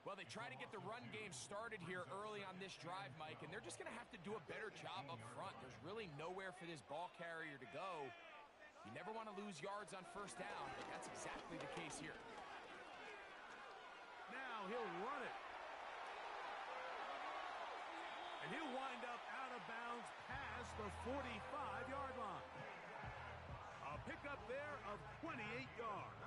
Well, they try to get the run game started here early on this drive, Mike, and they're just going to have to do a better job up front. There's really nowhere for this ball carrier to go. You never want to lose yards on 1st down, but that's exactly the case here. Now he'll run it. And he'll wind up out of bounds past the 45-yard line. A pickup there of 28 yards.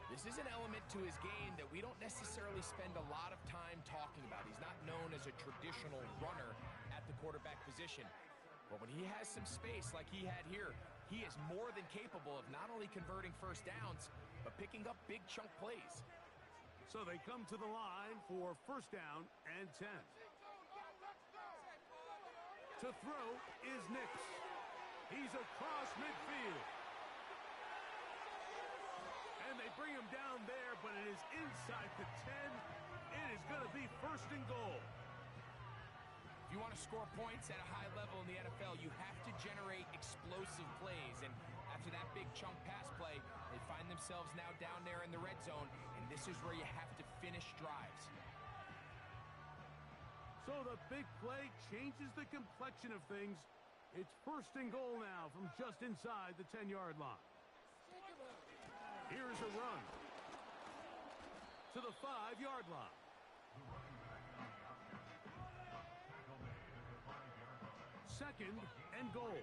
This is an element to his game that we don't necessarily spend a lot of time talking about. He's not known as a traditional runner at the quarterback position. But when he has some space like he had here, he is more than capable of not only converting 1st downs, but picking up big chunk plays. So they come to the line for 1st down and 10. To throw is Nix. He's across midfield. And they bring him down there, but it is inside the 10. It is going to be first and goal. If you want to score points at a high level in the NFL, you have to generate explosive plays. And after that big chunk pass play, they find themselves now down there in the red zone, and this is where you have to finish drives. So the big play changes the complexion of things. It's first and goal now from just inside the 10-yard line. Here's a run to the 5-yard line. Second and goal.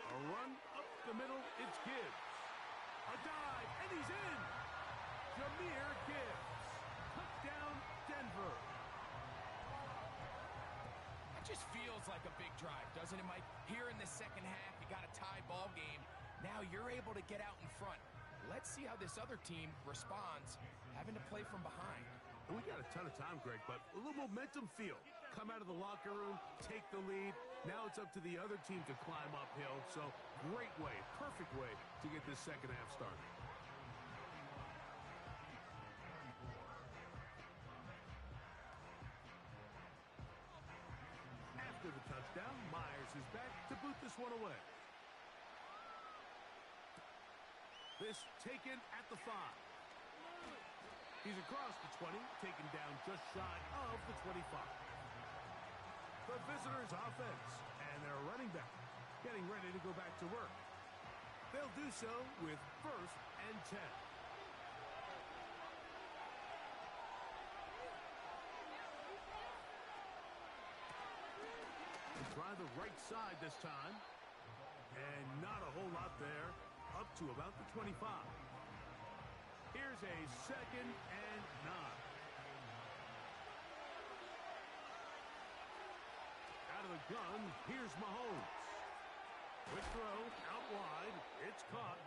A run up the middle, it's Gibbs. A dive, and he's in. Jahmyr Gibbs. Touchdown, Denver. That just feels like a big drive, doesn't it, Mike? Here in the second half, you got a tie ball game. Now you're able to get out in front. Let's see how this other team responds, having to play from behind. We got a ton of time, Greg, but a little momentum feel. Come out of the locker room, take the lead. Now it's up to the other team to climb uphill. So great way, perfect way to get this second half started. After the touchdown, Myers is back to boot this one away. This taken at the 5. He's across the 20, taken down just shy of the 25. The visitors' offense, and their running back getting ready to go back to work. They'll do so with first and 10. And try the right side this time. And not a whole lot there, up to about the 25. Here's a second and 9. Out of the gun, here's Mahomes. Quick throw, out wide, it's caught.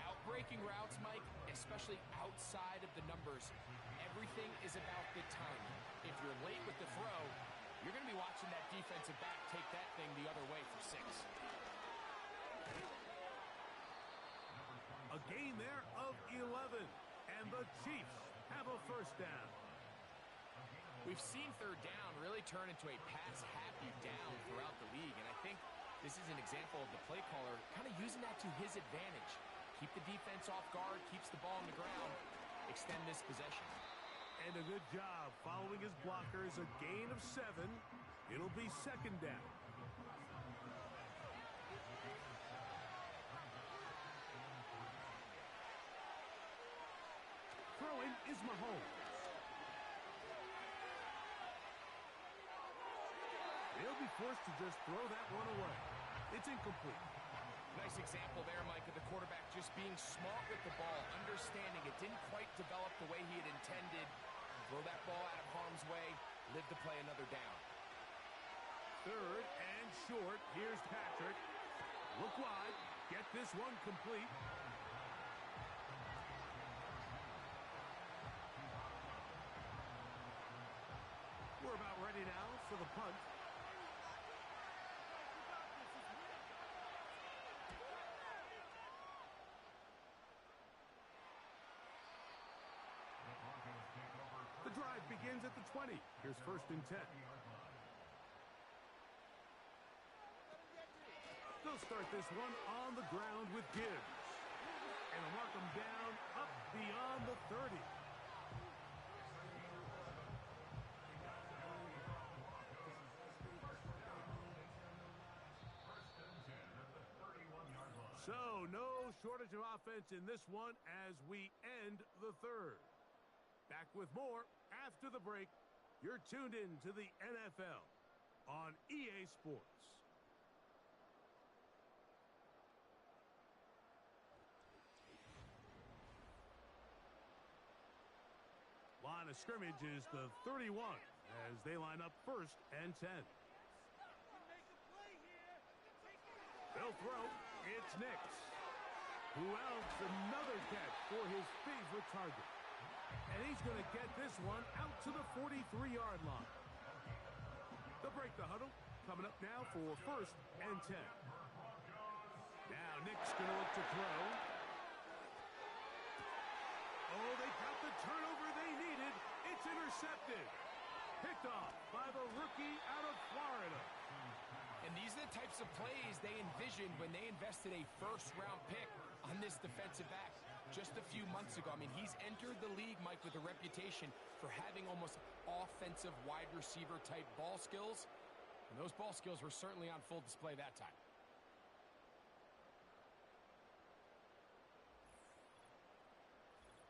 Out-breaking routes, Mike, especially outside of the numbers. Everything is about the timing. If you're late with the throw, you're going to be watching that defensive back take that thing the other way for 6. A gain there of 11, and the Chiefs have a first down. We've seen third down really turn into a pass-happy down throughout the league, and I think this is an example of the play caller kind of using that to his advantage. Keep the defense off guard, keeps the ball on the ground, extend this possession. And a good job following his blockers, a gain of 7. It'll be second down. Throwing is Mahomes. He'll be forced to just throw that one away. It's incomplete. Nice example there, Mike, of the quarterback just being smart with the ball, understanding it didn't quite develop the way he had intended. Throw that ball out of harm's way, live to play another down. Third and short. Here's Patrick. Look wide. Get this one complete. We're about ready now for the punt. The drive begins at the 20. Here's first and 10. They'll start this one on the ground with Gibbs. And they'll mark him down up beyond the 30. So, no shortage of offense in this one as we end the third. Back with more after the break. You're tuned in to the NFL on EA Sports. Line of scrimmage is the 31 as they line up first and 10. They'll throw. It's Nix, who outs another catch for his favorite target. And he's going to get this one out to the 43-yard line. They'll break the huddle. Coming up now for 1st and 10. Now Nick's going to look to throw. Oh, they got the turnover they needed. It's intercepted. Picked off by the rookie out of Florida. And these are the types of plays they envisioned when they invested a first-round pick on this defensive back just a few months ago. I mean, he's entered the league, Mike, with a reputation for having almost offensive wide receiver type ball skills. And those ball skills were certainly on full display that time.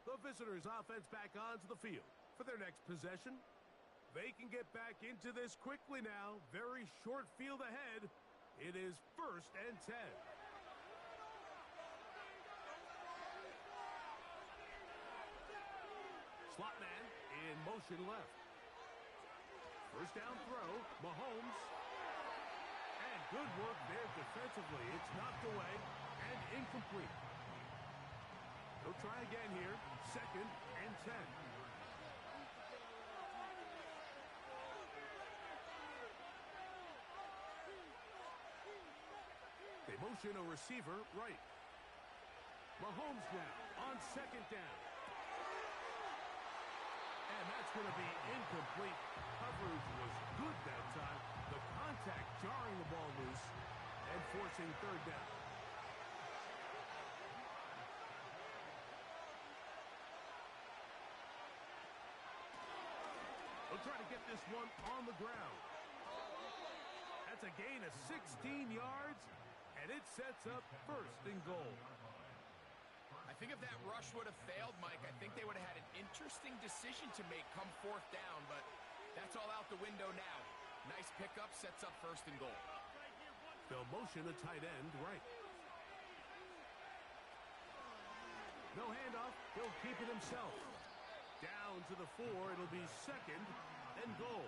The visitors' offense back onto the field for their next possession. They can get back into this quickly now. Very short field ahead. It is 1st and 10. Slot man in motion left. First down throw, Mahomes. And good work there defensively. It's knocked away and incomplete. They'll try again here. 2nd and 10. They motion a receiver right. Mahomes now on 2nd down. And that's going to be incomplete. Coverage was good that time. The contact jarring the ball loose and forcing 3rd down. They'll try to get this one on the ground. That's a gain of 16 yards, and it sets up 1st and goal. I think if that rush would have failed, Mike, I think they would have had an interesting decision to make come 4th down, but that's all out the window now. Nice pickup, sets up 1st and goal. They'll motion a tight end right. No handoff, he'll keep it himself. Down to the 4, it'll be 2nd and goal.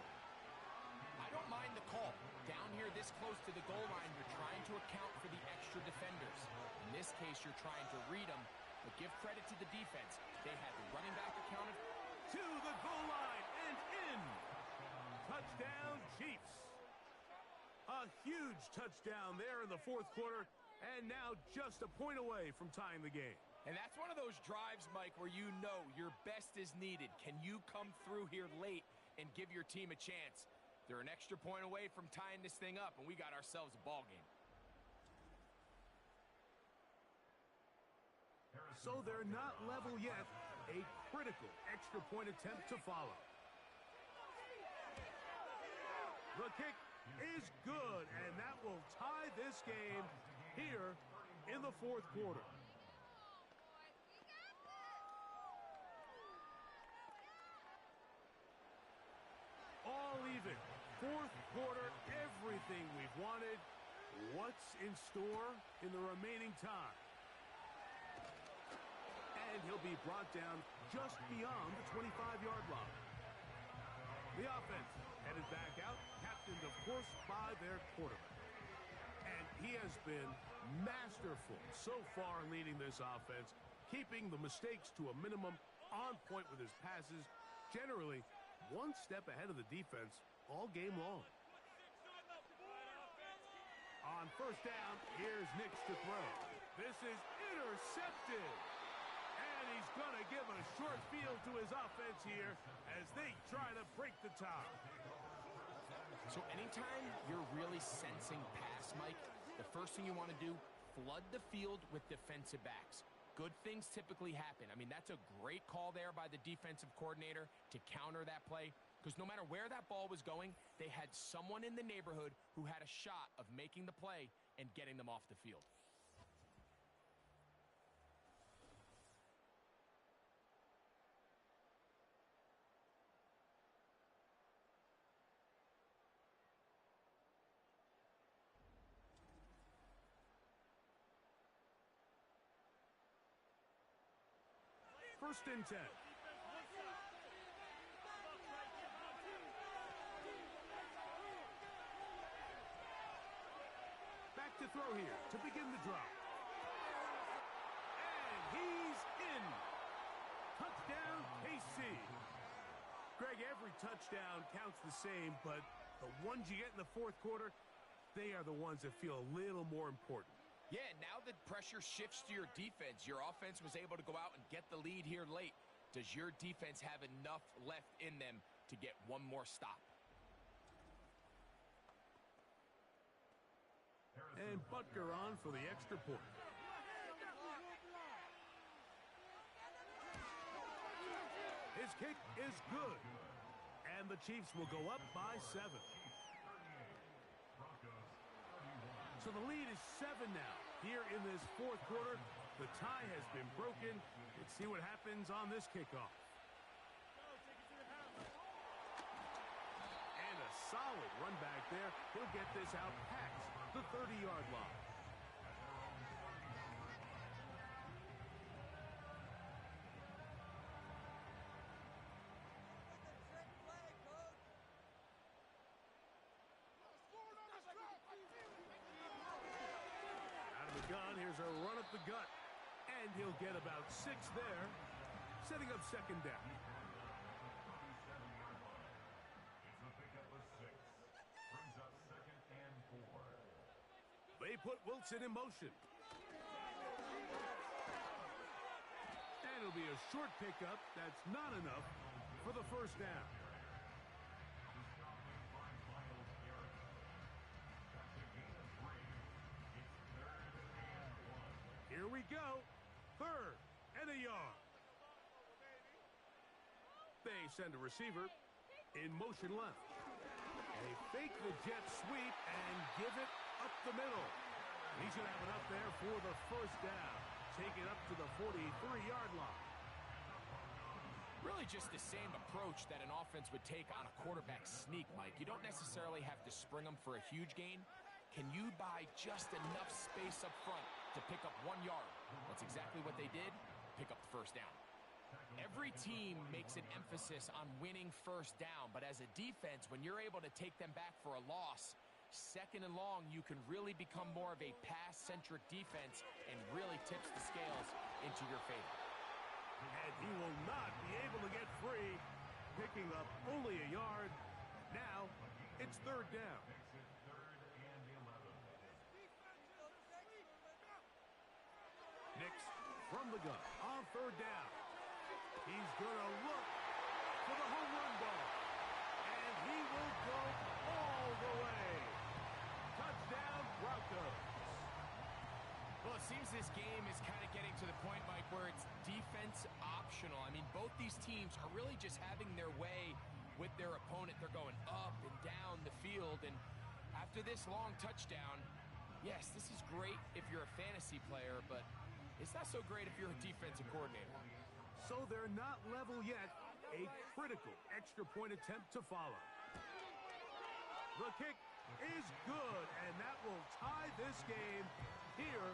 I don't mind the call. Down here this close to the goal line, you're trying to account for the extra defenders. In this case, you're trying to read them, but give credit to the defense. They had the running back accounted. To the goal line and in. Touchdown, Chiefs. A huge touchdown there in the 4th quarter, and now just a point away from tying the game. And that's one of those drives, Mike, where you know your best is needed. Can you come through here late and give your team a chance? They're an extra point away from tying this thing up, and we got ourselves a ball game. So they're not level yet. A critical extra point attempt to follow. The kick is good, and that will tie this game here in the 4th quarter. All even. 4th quarter, everything we've wanted. What's in store in the remaining time? And he'll be brought down just beyond the 25-yard line. The offense headed back out, captained, of course, by their quarterback. And he has been masterful so far leading this offense, keeping the mistakes to a minimum, on point with his passes, generally one step ahead of the defense all game long. On 1st down, here's Nix to throw. This is intercepted. And he's going to give a short field to his offense here as they try to break the tie. So anytime you're really sensing pass, Mike, the first thing you want to do, flood the field with defensive backs. Good things typically happen. I mean, that's a great call there by the defensive coordinator to counter that play, because no matter where that ball was going, they had someone in the neighborhood who had a shot of making the play and getting them off the field. First and 10. Back to throw here to begin the drop. And he's in. Touchdown, KC. Greg, every touchdown counts the same, but The ones you get in the fourth quarter, they are the ones that feel a little more important. Yeah, now the pressure shifts to your defense. Your offense was able to go out and get the lead here late. Does your defense have enough left in them to get one more stop? And Butker on for the extra point. His kick is good. And the Chiefs will go up by 7. So the lead is 7 now. Here in this fourth quarter, the tie has been broken. Let's see what happens on this kickoff. And a solid run back there. He'll get this out past the 30-yard line. Gun. Here's a run up the gut. And he'll get about 6 there, setting up second down. It's a pickup of 6. Brings up 2nd and 4. They put Wilson in motion. And it'll be a short pickup. That's not enough for the first down. Here we go. 3rd and a yard. They send a receiver in motion left. They fake the jet sweep and give it up the middle. He should have it up there for the first down. Take it up to the 43-yard line. Really just the same approach that an offense would take on a quarterback sneak, Mike. You don't necessarily have to spring them for a huge gain. Can you buy just enough space up front to pick up 1 yard? That's exactly what they did. Pick up the first down. Every team makes an emphasis on winning first down, but as a defense, when you're able to take them back for a loss, 2nd and long, you can really become more of a pass-centric defense and really tips the scales into your favor. And he will not be able to get free, picking up only a yard. Now, it's 3rd down. Nix from the gun on 3rd down. He's going to look for the home run ball. And he will go all the way. Touchdown, Broncos. Well, it seems this game is kind of getting to the point, Mike, where it's defense optional. I mean, both these teams are really just having their way with their opponent. They're going up and down the field. And after this long touchdown, yes, this is great if you're a fantasy player, but it's not so great if you're a defensive coordinator. So they're not level yet. A critical extra point attempt to follow. The kick is good, and that will tie this game here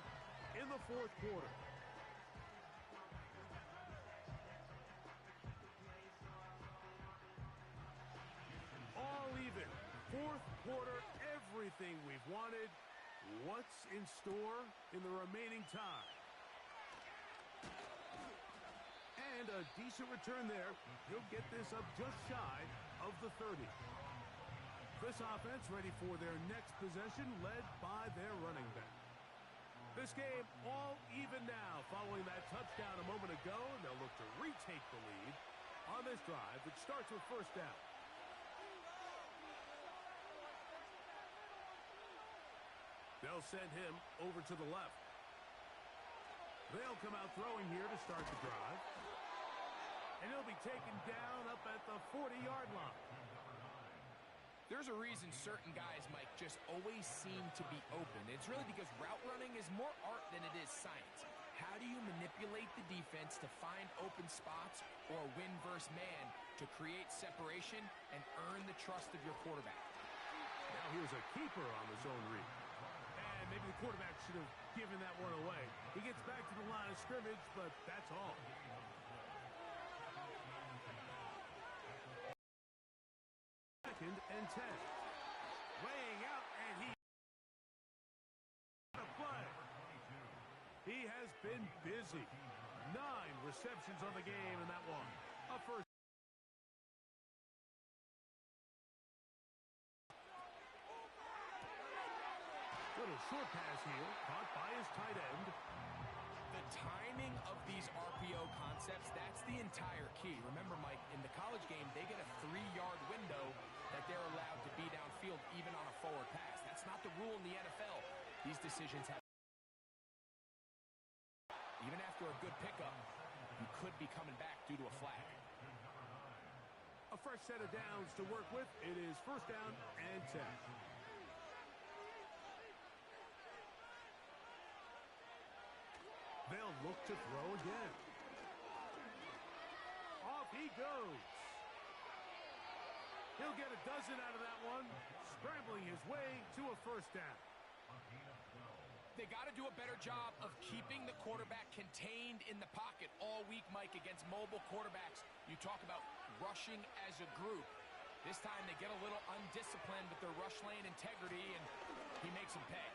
in the fourth quarter. All even. Fourth quarter, everything we've wanted. What's in store in the remaining time? And a decent return there. He'll get this up just shy of the 30. This offense ready for their next possession, led by their running back. This game all even now following that touchdown a moment ago. And they'll look to retake the lead on this drive that starts with first down. They'll send him over to the left. They'll come out throwing here to start the drive. And he'll be taken down up at the 40-yard line. There's a reason certain guys, Mike, just always seem to be open. It's really because route running is more art than it is science. How do you manipulate the defense to find open spots or win versus man to create separation and earn the trust of your quarterback? Now here's a keeper on the zone read. And maybe the quarterback should have given that one away. He gets back to the line of scrimmage, but that's all. Second and 10. Laying out, and he a play. He has been busy. 9 receptions on the game in that one. A first. little short pass here, caught by his tight end. The timing of these RPO concepts, that's the entire key. Remember, Mike, in the college game, they get a 3-yard window that they're allowed to be downfield even on a forward pass. That's not the rule in the NFL. These decisions have... Even after a good pickup, you could be coming back due to a flag. A fresh set of downs to work with. It is first down and 10. They'll look to throw again. Off he goes. He'll get a dozen out of that one, scrambling his way to a first down. They got to do a better job of keeping the quarterback contained in the pocket all week, Mike, against mobile quarterbacks. You talk about rushing as a group. This time they get a little undisciplined with their rush lane integrity, and he makes them pay.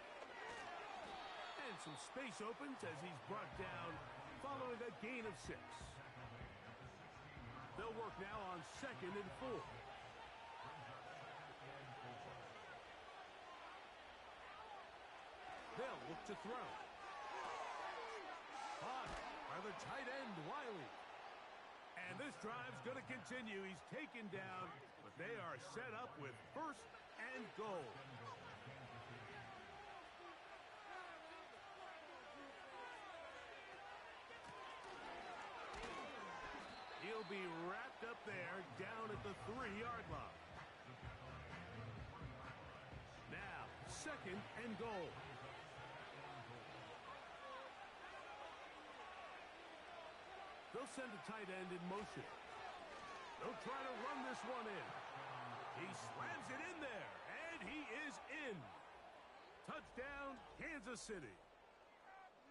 And some space opens as he's brought down following a gain of 6. They'll work now on 2nd and 4. They'll look to throw. Caught by the tight end, Wiley. And this drive's going to continue. He's taken down, but they are set up with first and goal. He'll be wrapped up there down at the 3-yard line. Now, 2nd and goal. They'll send a tight end in motion. They'll try to run this one in. He slams it in there, and he is in. Touchdown, Kansas City.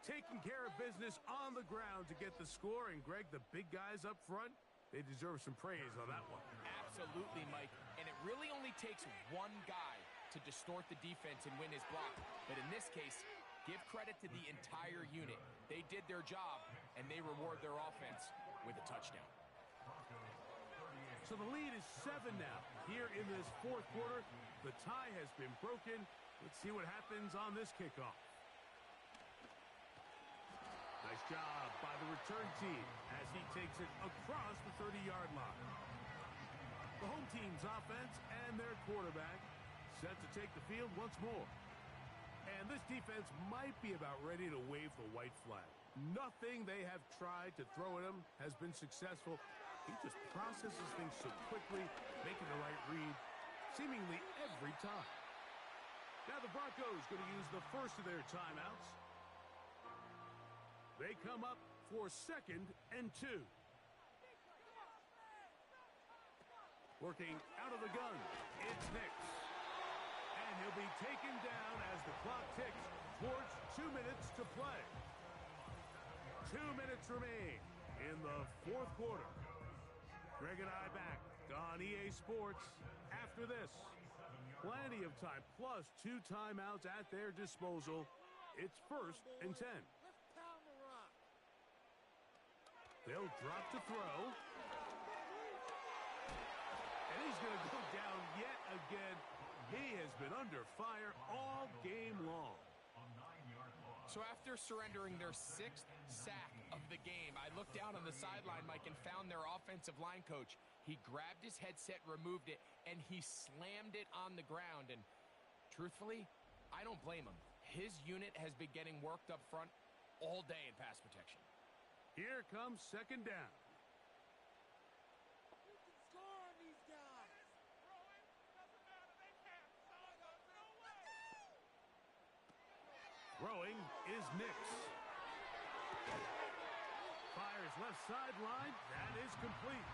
Taking care of business on the ground to get the score. And, Greg, the big guys up front, they deserve some praise on that one. Absolutely, Mike. And it really only takes one guy to distort the defense and win his block. But in this case, give credit to the entire unit. They did their job, and they reward their offense with a touchdown. So the lead is 7 now. Here in this 4th quarter, the tie has been broken. Let's see what happens on this kickoff. Nice job by the return team as he takes it across the 30-yard line. The home team's offense and their quarterback set to take the field once more. And this defense might be about ready to wave the white flag. Nothing they have tried to throw at him has been successful. He just processes things so quickly, making the right read seemingly every time. Now the Broncos going to use the first of their timeouts. They come up for 2nd and 2. Working out of the gun, it's Nix. And he'll be taken down as the clock ticks towards 2 minutes to play. 2 minutes remain in the 4th quarter. Greg and I back on EA Sports after this. Plenty of time, plus 2 timeouts at their disposal. It's 1st and 10. They'll drop to throw. And he's going to go down yet again. He has been under fire all game long. So after surrendering their 6th sack of the game, I looked down on the sideline, Mike, and found their offensive line coach. He grabbed his headset, removed it, and he slammed it on the ground. And truthfully, I don't blame him. His unit has been getting worked up front all day in pass protection. Here comes 2nd down. Throwing is Nix. Fires left sideline. That is complete.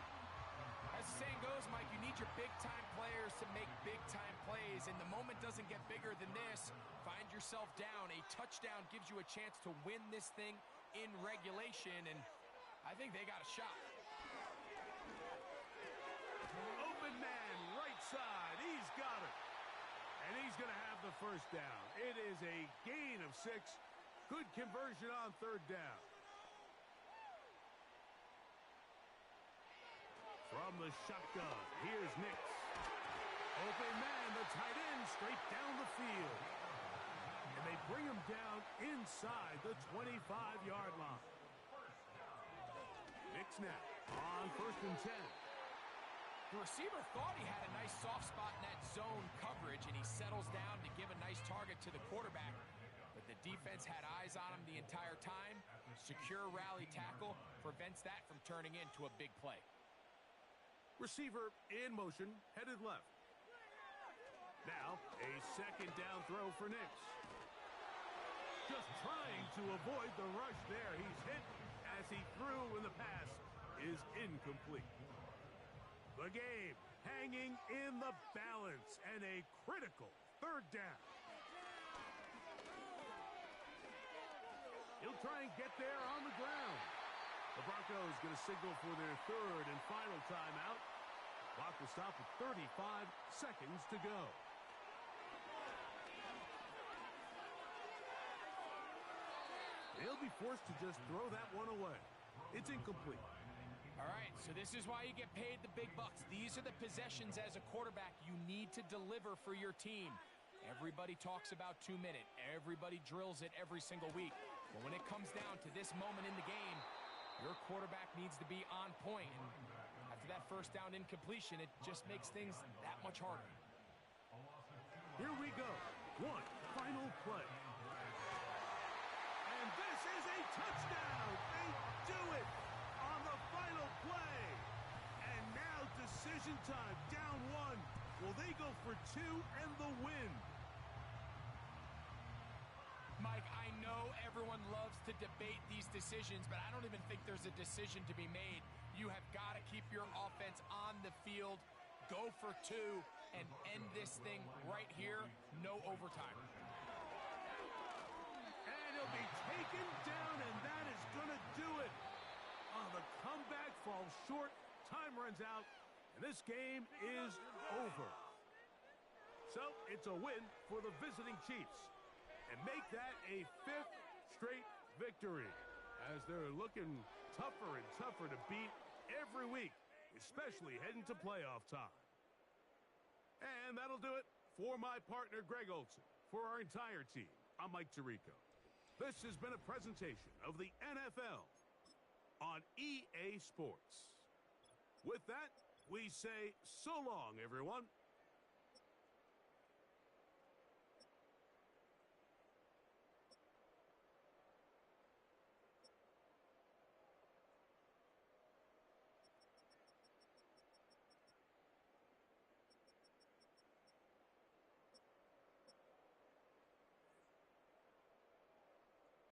As the saying goes, Mike, you need your big-time players to make big-time plays, and the moment doesn't get bigger than this. Find yourself down. A touchdown gives you a chance to win this thing in regulation, and I think they got a shot. Open man, right side. He's got it. And he's going to have the first down. It is a gain of 6. Good conversion on 3rd down. From the shotgun, here's Nix. Open man, the tight end, straight down the field. And And they bring him down inside the 25-yard line. Knicks now on 1st and 10. The receiver thought he had a nice soft spot in that zone coverage, and he settles down to give a nice target to the quarterback. But the defense had eyes on him the entire time. Secure rally tackle prevents that from turning into a big play. Receiver in motion, headed left. Now, a 2nd down throw for Knicks. Just trying to avoid the rush there. He's hit as he threw, and the pass is incomplete. The game hanging in the balance, and a critical 3rd down. He'll try and get there on the ground. The Broncos going to signal for their 3rd and final timeout. Clock will stop at 35 seconds to go. They'll be forced to just throw that one away. It's incomplete. All right, so this is why you get paid the big bucks. These are the possessions as a quarterback you need to deliver for your team. Everybody talks about 2-minute. Everybody drills it every single week. But when it comes down to this moment in the game, your quarterback needs to be on point. And after that 1st down incompletion, it just makes things that much harder. Here we go. One final play. And this is a touchdown. They do it on the final play. And now decision time. Down 1. Will they go for 2 and the win? Mike, I know everyone loves to debate these decisions, but I don't even think there's a decision to be made. You have got to keep your offense on the field, go for 2, and end this thing right here. No overtime. And he'll be taken down, and that is going to do it. The comeback falls short. Time runs out, and this game is over. So it's a win for the visiting Chiefs, and make that a 5th straight victory, as they're looking tougher and tougher to beat every week, especially heading to playoff time. And that'll do it for my partner, Greg Olson. For our entire team, I'm Mike Tirico. This has been a presentation of the NFL on EA Sports. With that, we say so long, everyone.